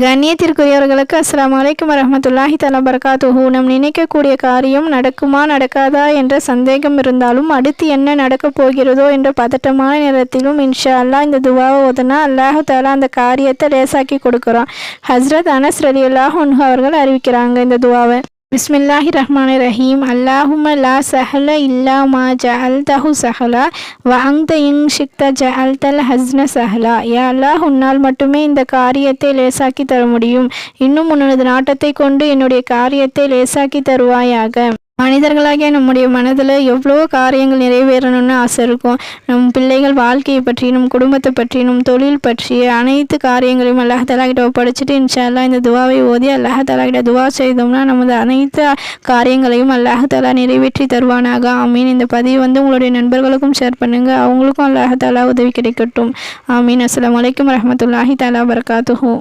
கண்ணியத்திற்குரியவர்களுக்கு அஸ்ஸலாமு அலைக்கும் வரஹ்மத்துல்லாஹி தஆலா பரகாத்துஹு. நம் நினைக்கக்கூடிய காரியம் நடக்குமா நடக்காதா என்ற சந்தேகம் இருந்தாலும், அடுத்து என்ன நடக்கப் போகிறதோ என்ற பதட்டமான நேரத்திலும் இன்ஷா அல்லாஹ் இந்த துவாவை ஓதுனா அல்லாஹ் தஆலா அந்த காரியத்தை லேசாக்கி கொடுக்குறான். ஹஸ்ரத் அனஸ் ரலியல்லாஹு அன்ஹு அவர்கள் அறிவிக்கிறாங்க இந்த துவாவை. பிஸ்மில்லாஹிர் ரஹ்மானிர் ரஹீம். அல்லாஹும்ம லா சஹல இல்லா மா ஜஅல்தஹு சஹலா வ அன்த இன் ஷிக்த ஜஅல்தல் ஹஸ்ன சஹலா. யா அல்லாஹ், உன்னால் மட்டுமே இந்த காரியத்தை லேசாக்கி தர முடியும். இன்னும் உனது நாட்டத்தை கொண்டு என்னுடைய காரியத்தை லேசாக்கி தருவாயாக. மனிதர்களாகிய நம்முடைய மனதில் எவ்வளோ காரியங்கள் நிறைவேறணும்னு ஆசை இருக்கும். நம் பிள்ளைகள் வாழ்க்கையை பற்றி, நம் குடும்பத்தை பற்றி, நம் தொழில் பற்றிய அனைத்து காரியங்களையும் அல்லாஹ் தஆலா கிட்ட ஒப்படைச்சிட்டு இன்ஷா அல்லாஹ் இந்த துவாவை ஓதி அல்லாஹ் தஆலா கிட்ட துவா செய்தோம்னா நமது அனைத்து காரியங்களையும் அல்லாஹ் தஆலா நிறைவேற்றி தருவானாக. ஆமீன். இந்த பதிவு உங்களுடைய நண்பர்களுக்கும் ஷேர் பண்ணுங்கள். அவங்களுக்கும் அல்லாஹ் தஆலா உதவி கிடைக்கட்டும். ஆமீன். அஸ்ஸலாமு அலைக்கும் வரஹ்மத்துல்லாஹி தஆலா பரகாத்துஹு.